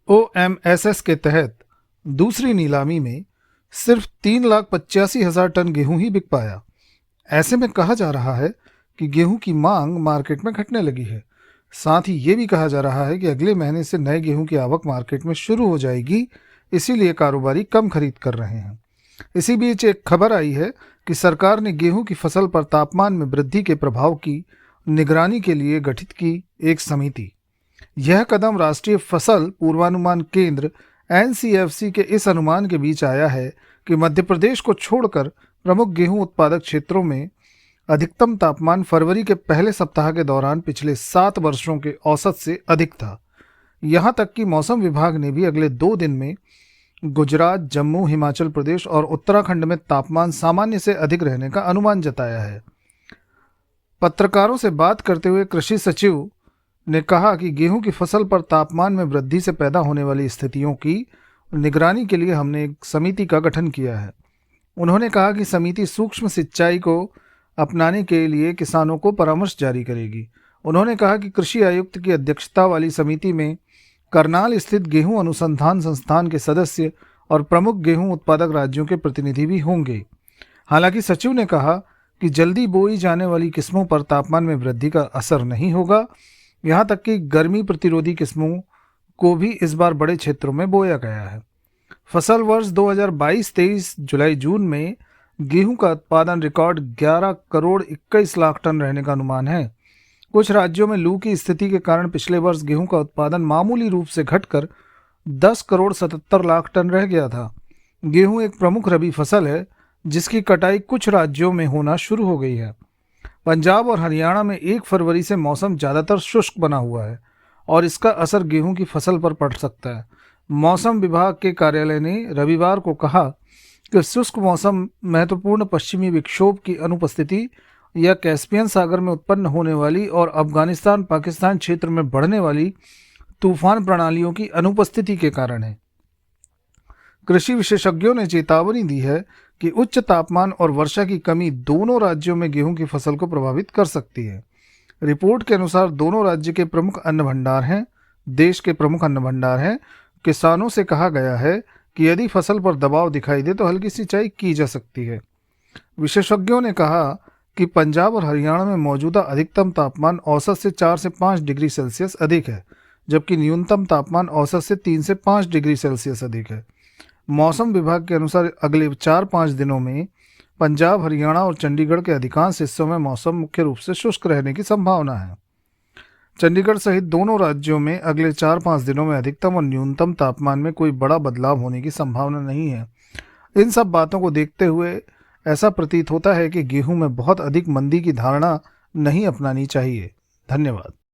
OMSS के तहत दूसरी नीलामी में सिर्फ 3,85,000 टन गेहूं ही बिक पाया। ऐसे में कहा जा रहा है कि गेहूं की मांग मार्केट में घटने लगी है। साथ ही ये भी कहा जा रहा है कि अगले महीने से नए गेहूं की आवक मार्केट में शुरू हो जाएगी, इसीलिए कारोबारी कम खरीद कर रहे हैं। इसी बीच एक खबर आई है कि सरकार ने गेहूं की फसल पर तापमान में वृद्धि के प्रभाव की निगरानी के लिए गठित की एक समिति। यह कदम राष्ट्रीय फसल पूर्वानुमान केंद्र NCFC के इस अनुमान के बीच आया है कि मध्य प्रदेश को छोड़कर प्रमुख गेहूं उत्पादक क्षेत्रों में अधिकतम तापमान फरवरी के पहले सप्ताह के दौरान पिछले 7 वर्षों के औसत से अधिक था। यहां तक कि मौसम विभाग ने भी अगले 2 दिन में गुजरात, जम्मू, हिमाचल प्रदेश और उत्तराखंड में तापमान सामान्य से अधिक रहने का अनुमान जताया है। पत्रकारों से बात करते हुए कृषि सचिव ने कहा कि गेहूं की फसल पर तापमान में वृद्धि से पैदा होने वाली स्थितियों की निगरानी के लिए हमने एक समिति का गठन किया है। उन्होंने कहा कि समिति सूक्ष्म सिंचाई को अपनाने के लिए किसानों को परामर्श जारी करेगी। उन्होंने कहा कि कृषि आयुक्त की अध्यक्षता वाली समिति में करनाल स्थित गेहूं अनुसंधान संस्थान के सदस्य और प्रमुख गेहूं उत्पादक राज्यों के प्रतिनिधि भी होंगे। हालांकि सचिव ने कहा कि जल्दी बोई जाने वाली किस्मों पर तापमान में वृद्धि का असर नहीं होगा। यहाँ तक कि गर्मी प्रतिरोधी किस्मों को भी इस बार बड़े क्षेत्रों में बोया गया है। फसल वर्ष 2022-23 जुलाई-जून में गेहूं का उत्पादन रिकॉर्ड 11 करोड़ 21 लाख टन रहने का अनुमान है। कुछ राज्यों में लू की स्थिति के कारण पिछले वर्ष गेहूं का उत्पादन मामूली रूप से घटकर 10 करोड़ 77 लाख टन रह गया था। गेहूं एक प्रमुख रबी फसल है जिसकी कटाई कुछ राज्यों में होना शुरू हो गई है। पंजाब और हरियाणा में 1 फरवरी से मौसम ज़्यादातर शुष्क बना हुआ है और इसका असर गेहूं की फसल पर पड़ सकता है। मौसम विभाग के कार्यालय ने रविवार को कहा कि शुष्क मौसम महत्वपूर्ण पश्चिमी विक्षोभ की अनुपस्थिति या कैस्पियन सागर में उत्पन्न होने वाली और अफगानिस्तान पाकिस्तान क्षेत्र में बढ़ने वाली तूफान प्रणालियों की अनुपस्थिति के कारण है। कृषि विशेषज्ञों ने चेतावनी दी है कि उच्च तापमान और वर्षा की कमी दोनों राज्यों में गेहूं की फसल को प्रभावित कर सकती है। रिपोर्ट के अनुसार दोनों राज्य के प्रमुख अन्न भंडार हैं, देश के प्रमुख अन्न भंडार हैं। किसानों से कहा गया है कि यदि फसल पर दबाव दिखाई दे तो हल्की सिंचाई की जा सकती है। विशेषज्ञों ने कहा कि पंजाब और हरियाणा में मौजूदा अधिकतम तापमान औसत से 4 से 5 डिग्री सेल्सियस अधिक है, जबकि न्यूनतम तापमान औसत से 3 से 5 डिग्री सेल्सियस अधिक है। मौसम विभाग के अनुसार अगले 4-5 दिनों में पंजाब, हरियाणा और चंडीगढ़ के अधिकांश हिस्सों में मौसम मुख्य रूप से शुष्क रहने की संभावना है। चंडीगढ़ सहित दोनों राज्यों में अगले 4-5 दिनों में अधिकतम और न्यूनतम तापमान में कोई बड़ा बदलाव होने की संभावना नहीं है। इन सब बातों को देखते हुए ऐसा प्रतीत होता है कि गेहूं में बहुत अधिक मंदी की धारणा नहीं अपनानी चाहिए। धन्यवाद।